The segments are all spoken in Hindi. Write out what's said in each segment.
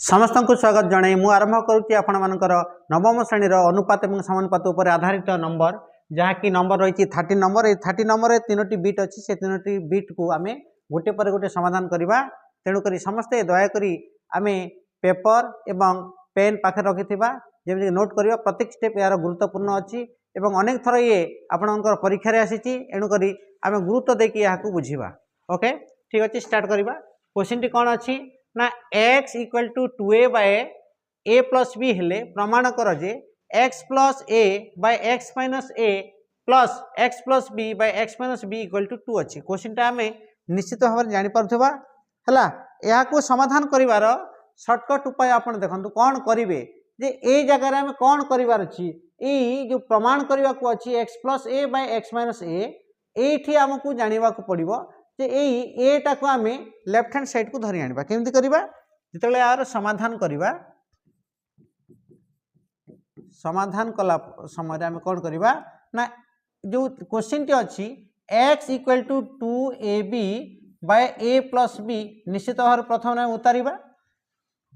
समस्त को स्वागत जनाई मु आरंभ करुच्ची आपण मानकर नवम श्रेणी अनुपात और समानुपात उपर आधारित नंबर जहाँकि नंबर रही 30 नंबर ये 30 नंबर 3टी बीट अच्छी से 3टी बीट को आम गोटे पर गोटे समाधान करवा तेणुक समस्ते दयाकोरी आम पेपर एवं पेन पाखे रखि जमी नोट करवा प्रत्येक स्टेप यार गुरुत्वपूर्ण अच्छी एवं अनेक थर ये आपणकर परीक्षा आसी एणुक आम गुरुत्व देकी बुझा ओके ठीक अच्छे स्टार्ट करवा क्वेश्चन टी कौन अच्छी ना x equal to 2a by a plus b हेले प्रमाण कर जे x plus a by x minus a plus x plus b by x minus b equal to 2 अच्छी क्वेश्चन टा आमे निश्चित भाव जानि पारथबा हला या को समाधान करिवार शॉर्टकट उपाय आपण देखंतु कोन करिवे जे ए जगह रे आमे कोन करिवार अछि ए जो प्रमाण करबा को अछि x plus a by x minus a एठी हमकु जानिबा को पड़िबो जे एटा को आमे लेफ्ट हैंड साइड को धरि आनिबा केमति करिबा जितले यार समाधान करिबा समाधान कला समय रे आमे कोन करिबा ना जो क्वेश्चन टी अछि x equal to 2ab by a plus b निश्चित भाव प्रथम ने उतारिबा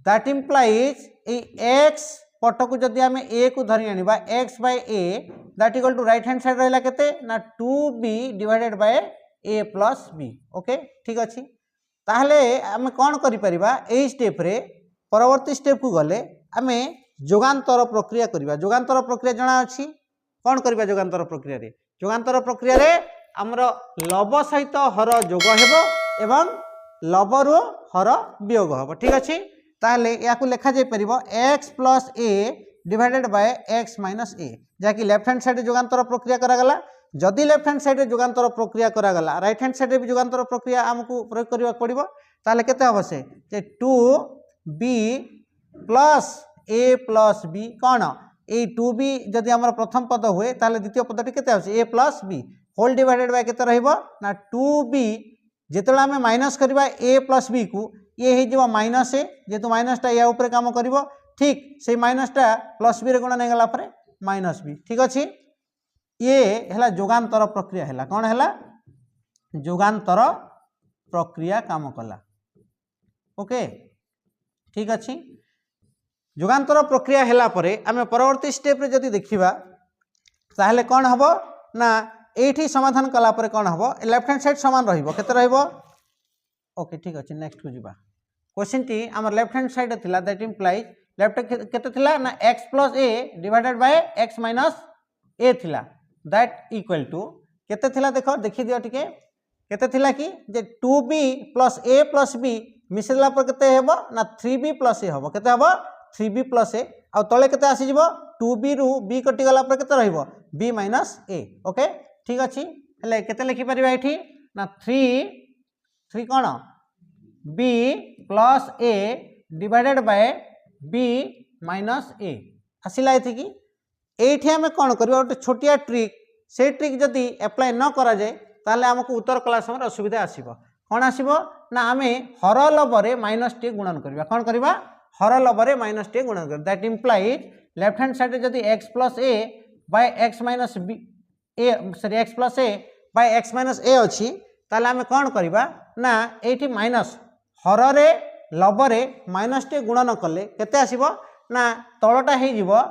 दैट इंप्लाइज ए x पट को जदि आमे a को धरि आनिबा x by a that equal to right hand side रहला केते ना 2b divided by a plus b okay ठीक अच्छी ताहले आमे कौन करि परिबा एई स्टेप रे परवर्ती स्टेप को गले आमे जोगांतर प्रक्रिया करिबा जोगांतर प्रक्रिया जणा अछि कौन करिबा जोगांतर प्रक्रिया रे हमर लब सहित हर जोग हेबो एवं लब रो हर वियोग हेबो ठीक अछि ताहले या को लेखा जाय परिबो x plus a divided by x minus a जाकि लेफ्ट हैंड साइड जोगांतर प्रक्रिया करा गला जदि लेफ्ट हैंड साइड जोगांतर प्रक्रिया करा गला राइट हैंड साइड भी जोगांतर प्रक्रिया हमको प्रयोग करबा पड़िबो ताले केते हबो से 2b plus a plus b cone A 2b जदि हमर प्रथम पद हुए ताले द्वितीय पदटी केते आसे a plus b whole divided by केते रहइबो ना 2b जेतला हमें माइनस करबा a प्लस b को ये हे जबो माइनस a जेतु माइनस टा या ऊपर काम करबो ठीक से माइनस टा प्लस b रे गुण नै गला परे माइनस b ठीक अछि ये हैला जोगांतर प्रक्रिया हैला कौन हैला जोगांतर प्रक्रिया काम कला ओके ठीक अच्छी जोगांतर प्रक्रिया हैला परे आमे परवर्ती स्टेप रे जदि देखिबा ताहले कौन हबो ना एठी समाधान कला परे कौन हबो लेफ्ट हैंड साइड समान रहिबो केते रहिबो ओके ठीक अच्छी नेक्स्ट को जिबा क्वेश्चन टी हमर लेफ्ट हैंड साइड थिला दैट इंप्लाइज लेफ्ट केते थिला ना x plus a divided by x minus a थिला दैट इक्वल टू केते थिला देखो देखि दियो टिके केते थिला कि जे 2b plus a plus b मिसला पर केते हेबो ना 3b प्लस a हेबो केते हेबो 3b प्लस a आ तळे केते आसी जिवो 2b रु b कटि गला पर केते रहिबो b माइनस a ओके ठीक अछि हले केते लिखि परिबा एठी ना 3 कोन b plus a divided bye b minus a आसिला एथि कि एठी हमें कौन करबा गोटे छोटिया ट्रिक से ट्रिक जदि अप्लाई न करा जाए ताले हमको उत्तर कला समय असुविधा आसीबो कौन आसीबो ना आमे हर लबरे माइनस टी गुणन करबा कौन करबा हर लबरे माइनस टी गुणन कर that implies left hand side जदि x plus a by x minus b a sorry x plus a by x minus a अछि ताले हमें कौन करबा ना एठी माइनस हर रे लबरे माइनस टी गुणन कले केते आसीबो ना तळटा हे जिवो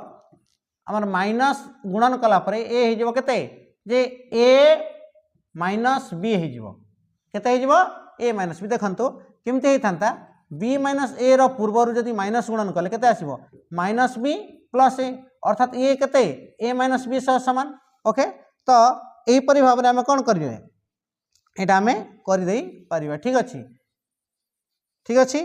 हमर माइनस गुणन कला परे ए हे जिवो केते जे a माइनस b हे जिवो केते हे जिवो a माइनस b देखंतो केमते हे थांता b माइनस a रो पूर्व रु जदी माइनस गुणन कले केते आसीबो माइनस b प्लस a अर्थात a केते a माइनस b सह समान ओके तो एही परि भाव रे हम कोन करिवे एटा हमें करि देई परिबा ठीक अछि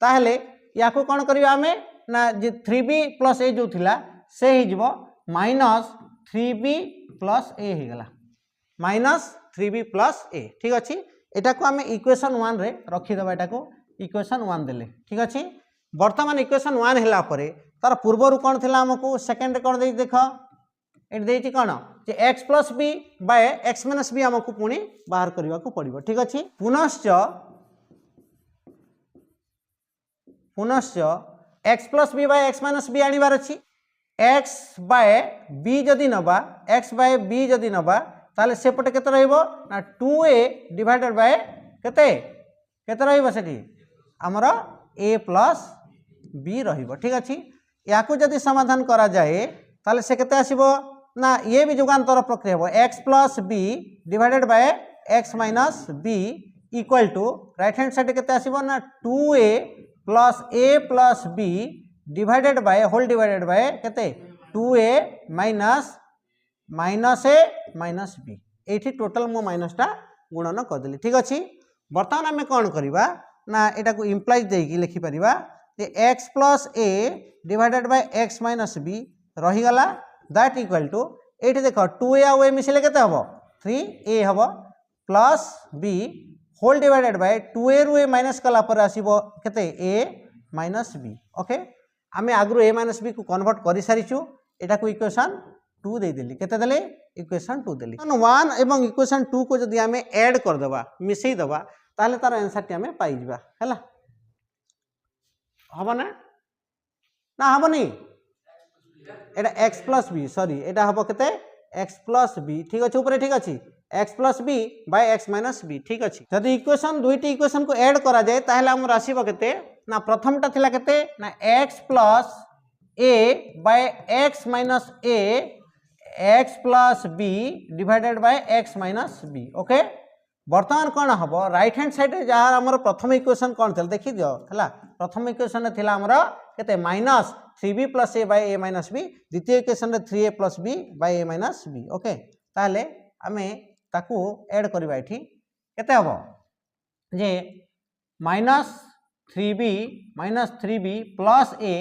ताहले याको कोन करिवा हमें ना जे 3b प्लस a जो थिला से ही जीवो माइनस 3b प्लस a ही गला माइनस 3b प्लस a ठीक अच्छी एटा को आमे इक्वेशन 1 रे रखी दबा एटा को इक्वेशन 1 देले ठीक अच्छी वर्तमान इक्वेशन 1 हैला परे तार पूर्व रु कोन थिला हमको सेकंड कोन देई देखो एट देइति कोन जे x plus b by x minus b हमको पुनी बाहर करबा को पड़िबो ठीक अच्छी पुनश्च x plus b by x minus b आनिबार अछि x बाय b जदि नबा x बाय b जदि नबा ताले सेपटे केते रहइबो ना 2a डिवाइडेड बाय केते केते रहइबो सेठी हमरो a प्लस बी रहिबो ठीक अछि या को जदि समाधान करा जाए ताले से केते आसीबो ना ये भी जुगांतर प्रक्रिया हो x plus b divided by x minus b equal to right hand side केते आसीबो ना 2a plus b divided by whole divided by केते 2a minus a minus b एठी टोटल मो माइनसटा गुणन कर देली ठीक अछि वर्तमान आमे कोन करबा ना एटा को इंप्लाइज देकी लिखि परिबा जे x plus a divided by x minus b रही गला दैट इक्वल टू एठी देखो 2a आ a मिसिले केते हबो 3a हबो plus b whole divided by 2a रु a माइनस कला पर आसीबो केते a माइनस b ओके आमे आगु a माइनस b को कन्वर्ट करि सारिछु एटा को इक्वेशन 2 दे देली केते देले इक्वेशन 2 देली 1 एवं इक्वेशन 2 को जदि आमे ऐड कर देबा मिसई देबा ताले तार आंसर टी आमे पाई जिबा हैला हबो ना हबो नी एटा x प्लस b सॉरी एटा हबो केते x प्लस b ठीक अछि ऊपर ठीक अछि x plus b by x minus b ठीक अछि जदि इक्वेशन दुईटी इक्वेशन को ऐड करा जाए ताहले हम राशिबो केते ना प्रथमटा थिला केते ना x plus a by x minus a x plus b divided by x minus b okay वर्तमान कोन हबो राइट हैंड साइड जहां हमर प्रथम इक्वेशन कोन थल देखि दियो हला प्रथम इक्वेशन थिला हमर केते minus 3b plus a by a minus b द्वितीय इक्वेशन रे 3a plus b by a minus b okay ताले हमें ताकू ऐड करबा एठी केते हबो जे minus 3b plus a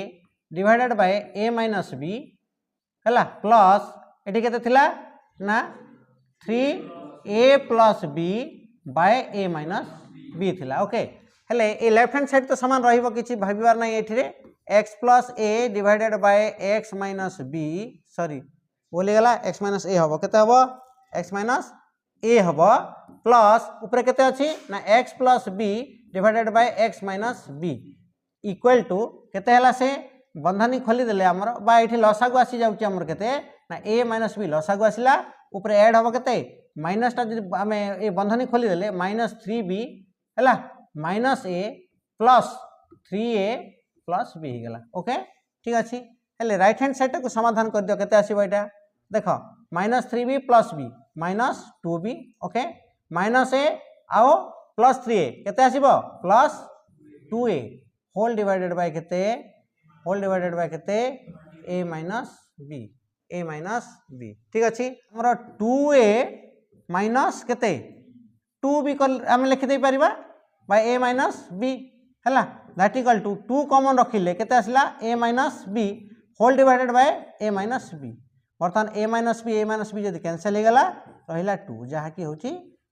divided by a minus b हला प्लस एठी केते थिला ना 3a plus b by a minus b थिला ओके हेले ए लेफ्ट हैंड साइड तो समान रहिबो किछि भाबिबार नै एठी रे x plus a divided by x minus b sorry बोली गला x माइनस a हबो केते हबो x माइनस a हबो प्लस ऊपर केते अछि ना x plus b divided by x minus b equal to केते हला से बंधनी खोली देले हमर बा एठी लसागु आसी जाउची हमर केते ना a माइनस b लसागु आसिला ऊपर ऐड हबो केते माइनस टा जदि हमें ए बंधनी खोली देले माइनस 3b हला minus a plus 3a plus b ही गला ओके ठीक अछि हेले राइट हैंड साइड को समाधान कर दियो केते आसीबो एटा देखो minus 3b plus b minus 2b okay minus a आओ प्लस 3a केते आसीबो plus 2a whole divided by केते a माइनस b ठीक अछि हमर 2a माइनस केते 2b को हम लिखि दे परिबा बाय a माइनस b हला दैट इक्वल टू 2 कॉमन रखिले केते आसला a minus b whole divided by a minus b बर्तमान a माइनस b जदि कैंसिल हो गला रहिला 2 जहा कि होची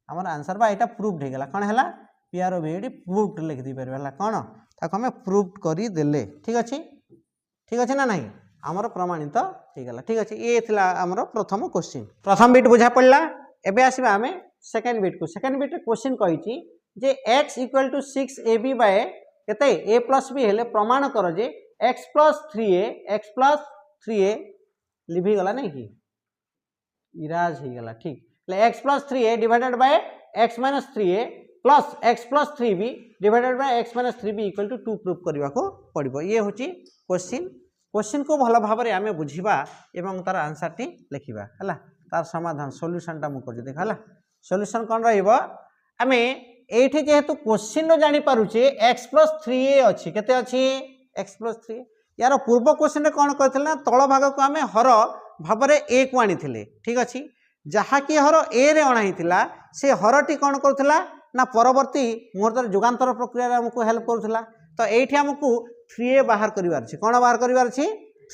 हमर आंसर बा एटा प्रूव्ड हो गला कोन हला p r o v d proved लिख दी परबा हला कोन ताको हमें प्रूव्ड करी देले ठीक अछि ना नहीं हमर प्रमाणित हो गला ठीक अछि ए थिला हमर प्रथम क्वेश्चन प्रथम बिट बुझा पड़ला एबे आसीबा हमें सेकंड बिट क्वेश्चन कहिची जे x equal to 6ab by केते a प्लस b हेले प्रमाण करो जे x प्लस 3a लिभि गला नहीं कि इराज ही गला ठीक ले x plus 3a divided by x minus 3a plus x plus 3b divided by x minus 3b equal to 2 proof करबा को पड़िबो ये होची क्वेश्चन को भला भाबरे आमे बुझिबा एवं तार आंसर टी लिखिबा हला तार समाधान सॉल्यूशन टा मु कर दे हला सॉल्यूशन कोन रहइबो आमे एठी जेहेतु क्वेश्चन रो जानि पारुचे x प्लस 3a अछि केते अछि x प्लस 3 यार पूर्व क्वेश्चन रे कोन करथिल ना तळ भाग को आमे हर भाबरे a को आनी थिले ठीक अछि जहा कि हर a रे अणा हितिला से हरटी कोन करथिला ना परवर्ती मुहूर्त जुगांतर प्रक्रिया रे हमको हेल्प करथिला तो एठी हमको 3a बाहर करिवार अछि कोन बाहर करिवार अछि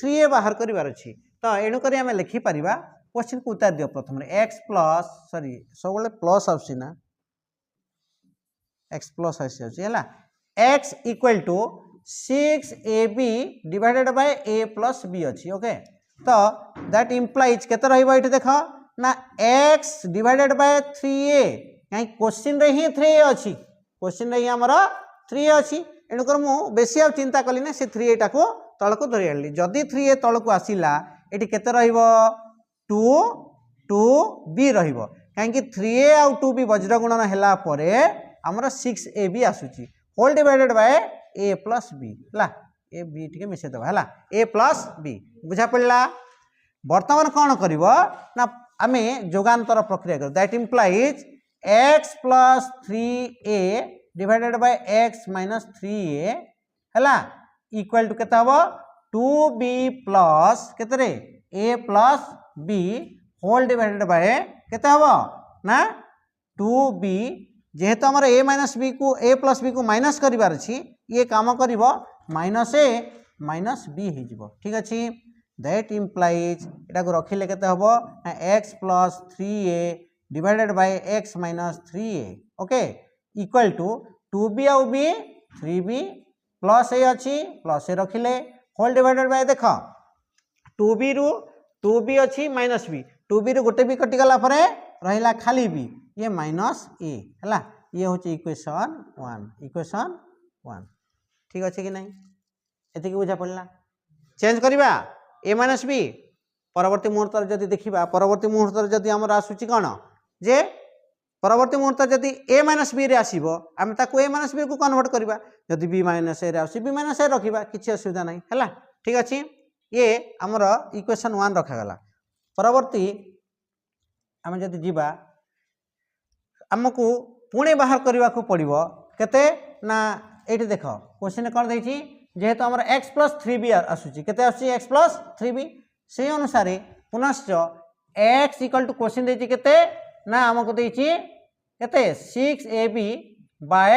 3a बाहर करिवार अछि तो एनु करी हमें लिखि परिबा क्वेश्चन को उतार दियो प्रथम रे x प्लस सॉरी सबले प्लस आसी ना x प्लस आसी अछि हला x equal to 6ab divided by a plus b अछि ओके तो दैट इंप्लाइज केते रहइबो एठी देखो ना x डिवाइडेड बाय 3a काई क्वेश्चन रे ही 3a अछि क्वेश्चन रे ही हमर 3a अछि एनु कर मु बेसी आ चिंता कली ना से 3a टा को तळ को धरि आली जदी 3a तळ को आसीला एठी केते रहइबो 2b रहइबो काई कि 3a आ 2b वज्र गुणन हैला परे हमर 6ab आसुची whole divided by a plus b ला ए बी टिके मिसेदेव है ए प्लस बी बुझा पड़ा बर्तमान कौन कर ना आम जोगांतर प्रक्रिया कर that implies x plus 3a divided bye x minus 3a है इक्वल टू केते हबो 2b प्लस केते a plus b whole divided by केते हबो ना 2b जेहेतु आमर a माइनस b को a प्लस b को माइनस करिवार अछि ये काम करिवो माइनस a माइनस b हे जिवो ठीक अछि दैट इम्प्लाइज एटा को रखिले केते हबो ना x plus 3a divided by x minus 3a okay equal to 2b आउ b 3b प्लस ए अच्छी प्लस ए रखिले होल डिवाइडेड बाय देख 2b रु 2b अच्छी माइनस बी 2b रु गोटे भी कटिगला परे रहिला खाली बी ये माइनस ए है ये हूँ इक्वेशन 1 ठीक अच्छे कि नहीं एति बुझा पड़ा चेंज करवा ए माइनस बी परवर्ती मुहूर्त जदि देखा परवर्ती मुहूर्त जदि आमर आसूची कौन जे परवर्ती मुहूर्त जदि ए माइनस बी रे आसीबो आम ताको ए माइनस बी को कन्वर्ट करवा जदि बी माइनस ए रे आसी बी माइनस ए रखिबा किछि असुविधा नहीं है ठीक अच्छे ये आमर इक्वेशन 1 रखागला परवर्ती आम जदि जीवा आमको पुणे बाहर करने को पड़ो केते ना ये देख क्वेश्चन कौन देती जेहेतु आमर एक्स प्लस 3b आसूची केते आसूची एक्स प्लस 3b से अनुसार पुनश्च एक्स इक्वल टू क्वेश्चन देती केते ना आमको देती केते 6ab bye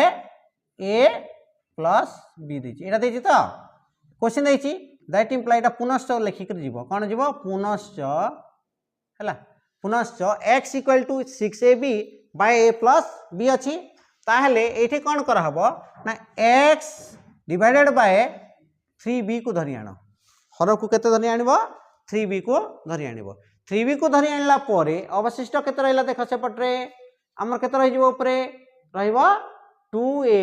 a plus b देती एटा देती तो क्वेश्चन देती दैट इम्प्लाई एटा पुनश्च लिखिक जीव कौन जीव पुनश्च है पुनश्च x equal to 6ab by a plus b अच्छी ताहले ये कौन करहब ना एक्स डिवाइडेड बाय 3b को धरी आण हर को केते धरी आनिबो 3b को धरी आनिबो 3b को धरी आनला परे अवशिष्ट केते रहला देख सेपटरे हमर केते रहि जिवो ऊपरे रहइबो 2a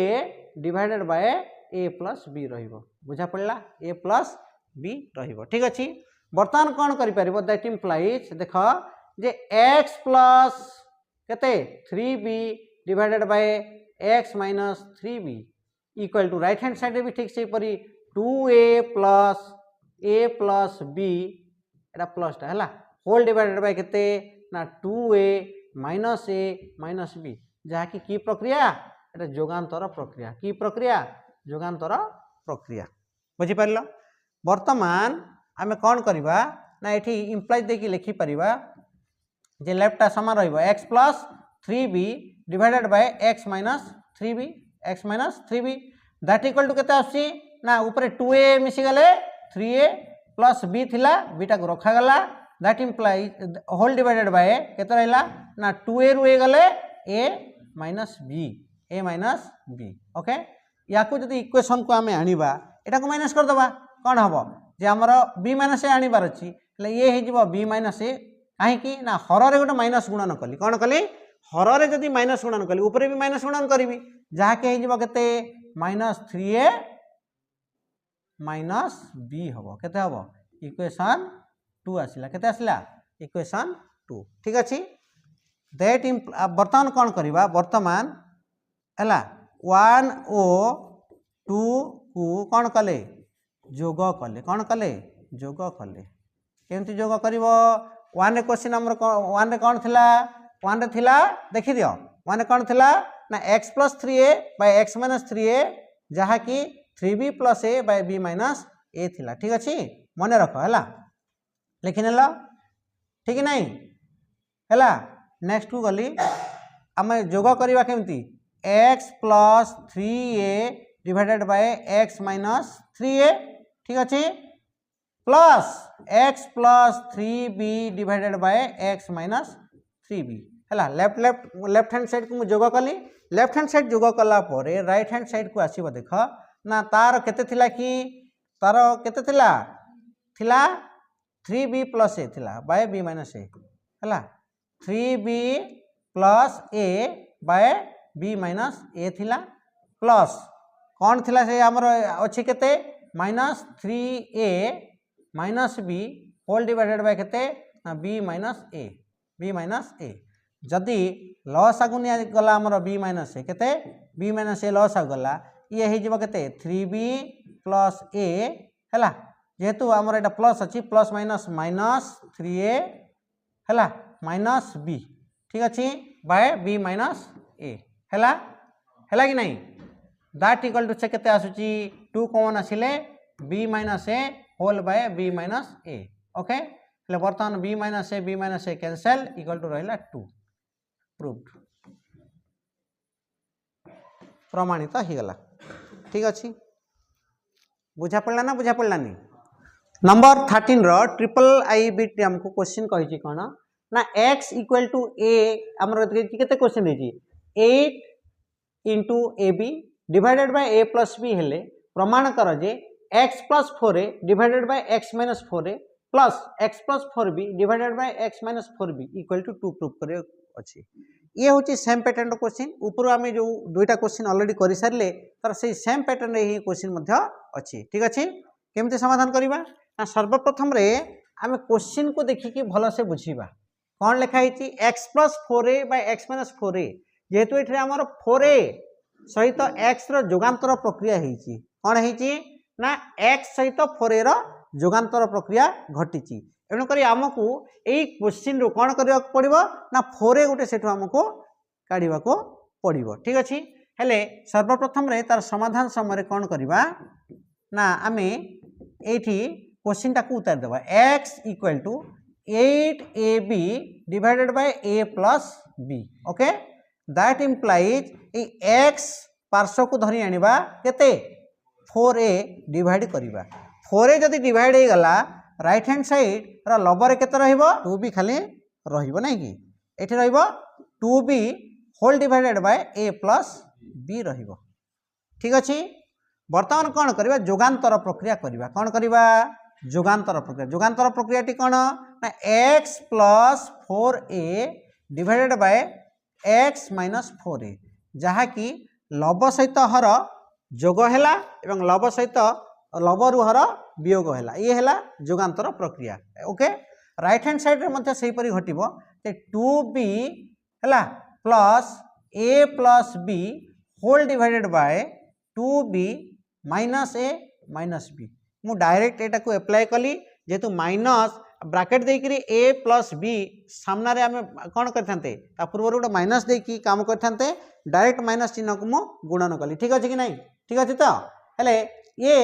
divided by a plus b रहइबो बुझा पड़ला a प्लस b रहइबो ठीक अछि वर्तमान कौन करि परिबो दैट इम्प्लाइज देख जे x प्लस केते 3b divided by x minus 3b equal to right hand side भी ठीक से परी 2a प्लस b एटा प्लस टा है होल डिवाइडेड बाय केते ना 2a माइनस b जहा की प्रक्रिया एटा जोगांतर प्रक्रिया की प्रक्रिया जोगांतर प्रक्रिया बुझी पारलो वर्तमान आमे कौन करबा ना एठी इम्प्लाइ देकी लिखि परिबा जे लेफ्ट सामान रहिबो x plus 3b divided by x minus 3b that equal to केते आसी ना ऊपर 2a मिसी गले 3a प्लस b थिला बीटा को रखा गला that imply whole divided by केते रहला ना 2a रु a गले a माइनस b ओके या को जदी इक्वेशन को आमे आनिबा एटा को माइनस कर दबा कोन हबो जे हमर b माइनस a आनिबार अछि ले ये हे जिवो b माइनस a काहे कि ना हर रे गोटे माइनस गुणन कली कौन कली हर रे जदि माइनस गुणन कली ऊपर भी माइनस गुणन करी जहा के हो केते माइनस 3a माइनस b हबो केते हबो इक्वेशन 2 आसिला केते आसिला इक्वेशन 2 ठीक अछि दैट वर्तमान कौन करबा वर्तमान हला 1 ओ 2 को कौन कले जोग कले केमती जोग करिवो 1 रे क्वेश्चन हमर 1 रे कौन थिला 1 रे थिला देखि दियो 1 रे कौन थिला ना x plus 3a by x minus 3a जहा कि 3b plus a by b minus a थिला ठीक अछि मने रख हला लिखि नेला ठीक नहीं हला नेक्स्ट को गली आमे जोग करबा केमती x plus 3a divided by x minus 3a ठीक अछि plus x plus 3b divided by x minus 3b है लेफ्ट हैंड साइड को जोग कली लेफ्ट हैंड साइड जोग कला परे राइट हैंड साइड को आसीबो देख ना तार केते थिला कि तार केते थिला 3b प्लस a थिला बाय b माइनस a है 3b plus a by b minus a थिला प्लस कौन थिला से हमर अछि केते minus 3a minus b whole divided by केते ना b माइनस a जदि लॉस आगु नि गला हमर b माइनस a केते b माइनस a लॉस आ गला ये हे जिवो केते 3b प्लस ए है जेहेतु आमर एटा प्लस अच्छी प्लस माइनस माइनस 3a है माइनस बी ठीक अच्छे बाय बी माइनस ए है कि नहीं दैट इक्वल टू से केते आसुची 2 कॉमन आसिले b minus a whole by b minus a okay हेले बर्तमान b minus a cancel equal to रहिला 2 प्रूव्ड प्रमाणित हो गला ठीक अच्छे बुझा पड़ला ना बुझा पड़लानी नंबर 13 रो ट्रिपल आई बिट हमको क्वेश्चन कहि कौन ना x इक्वल टू ए हमर केते क्वेश्चन देछि 8 into a b divided by a plus b हेले प्रमाण कर जे x plus 4a divided by x minus 4a plus x plus 4b divided by x minus 4b equal to 2 prove करे अछि ये होची सेम पैटर्न क्वेश्चन ऊपर आम जो दुईटा क्वेश्चन ऑलरेडी कर सारे तर से सेम पैटर्न ही क्वेश्चन अच्छी ठीक अच्छे केमती समाधान करवा ना सर्वप्रथम रे आम क्वेश्चन को देखिकी भल से बुझा कौन लिखाई x plus 4a by x minus 4a जेहेतु ये आमर 4a सहित एक्स रोगांतर प्रक्रिया होती कौन है ना एक्स सहित 4a रोगांतर प्रक्रिया घटी तेणुक आमको यही क्वेश्चन रू कौन करने पड़ो ना 4a गोटे से आमको काढ़ा पड़ो ठीक अच्छे हेले सर्वप्रथम रे तार समाधान समय कौन करवा ना आम ये क्वेश्चन टाक उतार देवा x equal to 8ab divided by a plus b okay that implies x पार्श्व को धरी आनिबा केते 4a डिवाइड करवा 4a जदि डिवाइड हो गला राइट हैंड साइड रा लबर केते रहइबो 2b खाली रहइबो नै कि एठी रहइबो 2b whole divided by a plus b रहइबो ठीक अछि वर्तमान कौन करवा जोगांतर प्रक्रिया करवा कौन करवा जोगांतर प्रक्रिया टी कौन ना x plus 4a divided by x minus 4a जहाँकि लब सहित हर जोग है एवं लब सहित लबरु हर वियोग है ये है जोगांतर प्रक्रिया ओके राइट हैंड साइड में से हीपरी घटो 2b है plus a plus b whole divided by 2b minus a minus b मु डायरेक्ट एटा को अप्लाई कली जेतु माइनस ब्रैकेट देकरी ए प्लस बी सामना रे आमे कौन करथांते ता पूर्व गोटे माइनस देकी काम करथांते डायरेक्ट माइनस चिन्ह को मु गुणन कली ठीक अछि कि नहीं ठीक अछि तो हेले ये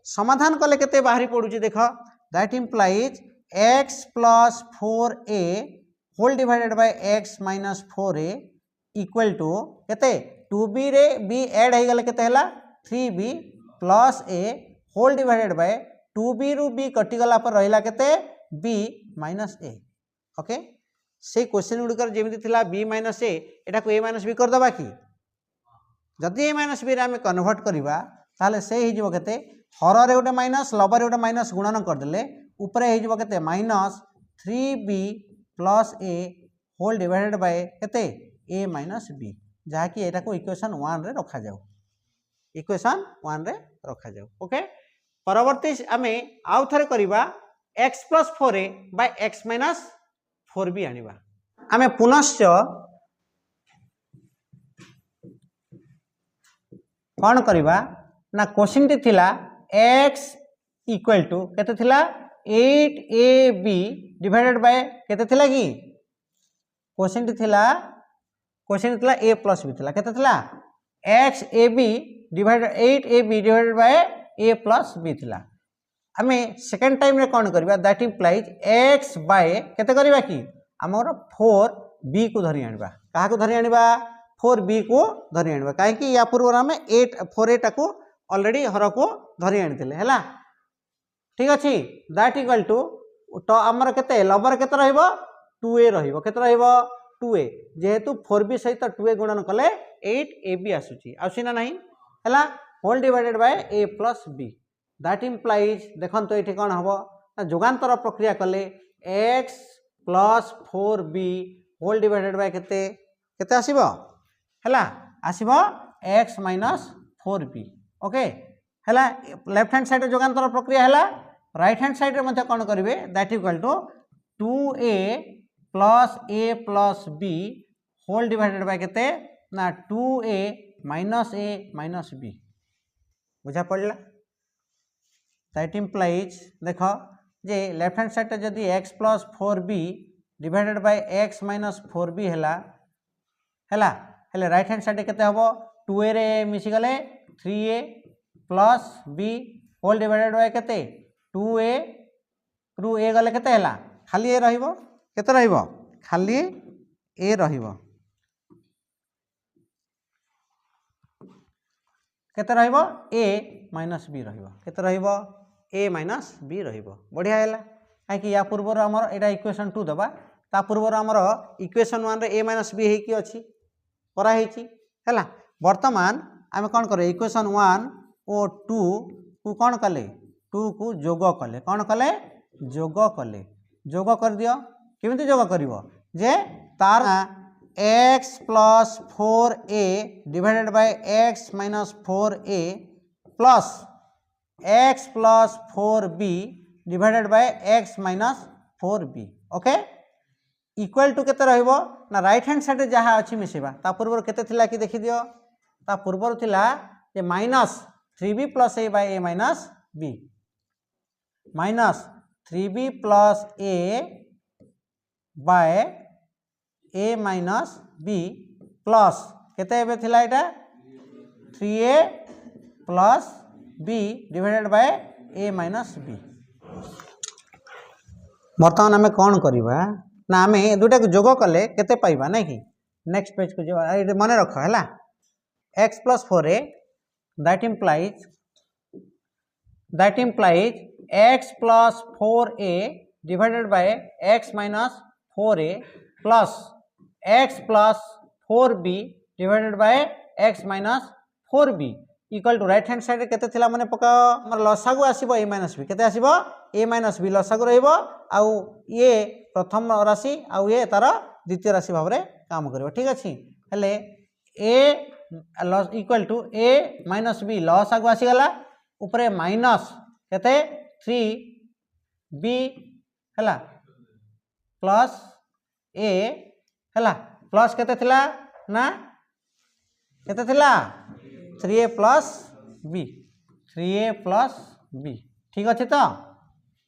समाधान कले केते बाहरी पडुची देख that implies x plus 4a whole divided by x minus 4a equal to केते 2b रे b ऐड हे गले केते हला 3b plus a whole divided by 2b रु b कटिगला पर रहिला केते b माइनस a ओके से क्वेश्चन गुड़िकर जेमती थिला b माइनस a एटा को a माइनस b कर दबा कि जदि a माइनस b रे हम कन्वर्ट करबा ताले से ही जबो केते हर रे गोटे माइनस लब रे गोटे माइनस गुणन कर देले ऊपर हे जबो केते minus 3b plus a whole divided by केते a माइनस b जहा कि एटा को इक्वेशन 1 रे रखा जाऊ इक्वेशन 1 रे रखा जाऊ ओके परवर्ती आमे आउ थरे करबा x plus 4a by x minus 4b आनिबा आमे पुनश्च कौन करबा ना क्वेश्चन टी थिला x इक्वल टू केते थिला 8ab डिवाइडेड बाय केते थिला कि क्वेश्चन टी थिला a प्लस b थिला केते थिला x ab divided 8ab divided by a plus b थिला आमे सेकंड टाइम रे कौन करबा दैट इम्प्लाइज x बाय केते करबा कि हमर 4b को धरि आनिबा काहा को धरि आनिबा 4b को धरि आनिबा काहे कि या पूर्व हमें 4a टाको ऑलरेडी हर को धरि आनिथिले हैला ठीक अछि दैट इक्वल टू तो हमर केते लबर केते रहइबो 2a रहइबो केते रहइबो 2a जेहेतु 4b सहित 2a गुणन कले 8ab आसुची आसीना नहीं हैला whole divided by a plus b that implies देखन तो एठी कोन हबो जोगांतर प्रक्रिया कले x plus 4b whole divided by केते केते आसीबो हैला आसीबो x माइनस 4b ओके हैला लेफ्ट हैंड साइड जोगांतर प्रक्रिया हैला राइट हैंड साइड रे मते कोन करिवे that equal to 2a plus a plus b whole divided by केते ना 2a माइनस b बुझा पड़ला दैट इम्प्लाइज देख जे लेफ्ट हैंड साइड जदि x plus 4b divided by x minus 4b है हेले राइट हैंड साइड केते हबो 2a रे मिसिगले 3a plus b whole divided by केते 2a रु a गले केते हला खाली a रहिबो केते रहिबो खाली a रहिबो केते रहिबो a माइनस b रहिबो केते रहिबो a माइनस b रहिबो बढ़िया हैला काहे या पूर्वर हमर एटा इक्वेशन 2 दबा ता पूर्वर हमर इक्वेशन 1 रे a माइनस b हे की अछि करा हेची हैला वर्तमान आमे कोन करे इक्वेशन 1 ओ 2 को कोन कले 2 को जोग कले कोन कले जोग कर दियो केमिति जोग करिवो जे तार x plus 4a divided by x minus 4a plus x plus 4b divided by x minus 4b okay equal to केते रहइबो ना राइट हैंड साइड जहा अछि मिसेबा ता पूर्व केते थिला कि देखि दियो ता पूर्व थिला जे minus 3b plus a by a minus b minus 3b plus a by a minus b plus केते एबे थिला एटा 3a plus b divided by a minus b वर्तमान आमे कोन करिबा ना आमे दुटा को जोग कले केते पाइबा नै कि नेक्स्ट पेज को जेबा ए मने रख हैला x plus 4a that implies x plus 4a divided by x minus 4a plus x plus 4b divided by x minus 4b equal to right hand side केते थिला माने पका हमर लसागु आसीबो a माइनस b केते आसीबो a माइनस b लसागु रहइबो आउ ये प्रथम राशि आउ ये तार द्वितीय राशि भाव रे काम करिवो ठीक अछि हेले a equal to a minus b लसागु आसी गला ऊपर माइनस केते 3b हला प्लस a हला प्लस केते थिला ना केते थिला 3a प्लस b ठीक अछि तो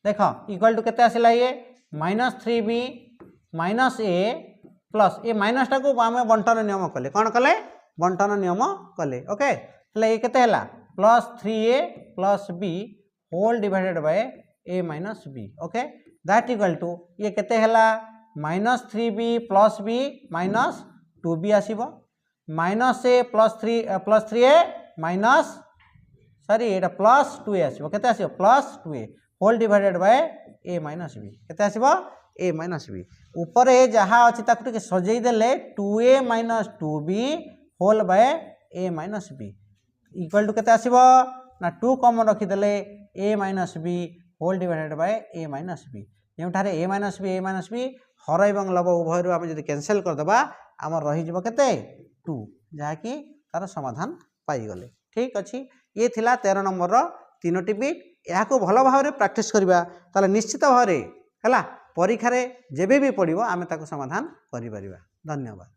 देख इक्वल टू केते आसिला ये minus 3b minus a plus A minus टा को आमे बंटन नियम कले कोन कले बंटन नियम कले ओके हले ये केते हला plus 3a plus b whole divided by a minus b okay that equal to ये केते हला minus 3b plus b minus 2b आसीबो minus a plus 3a minus sorry एटा प्लस 2a आसीबो केते आसीबो plus 2a whole divided by a minus b केते आसीबो a माइनस b ऊपर ए जहा अछि ताकु के सजेई देले 2a minus 2b whole by a minus b equal to केते आसीबो ना 2 कॉमन रखि देले a minus b whole divided by a minus b जेउठारे a माइनस b हर एवं लब उभय रु आमे जदि कैंसिल कर देबा हमर रहि जबो केते 2 जहा कि तार समाधान पाई गले ठीक अछि ये थिला 13 नंबर रो तीनोटी बिट या को भलो भाव रे प्रैक्टिस करबा ताले निश्चित भाव रे हला परीक्षा रे जेबे भी पड़िबो आमे ताको समाधान करि परिबा धन्यवाद।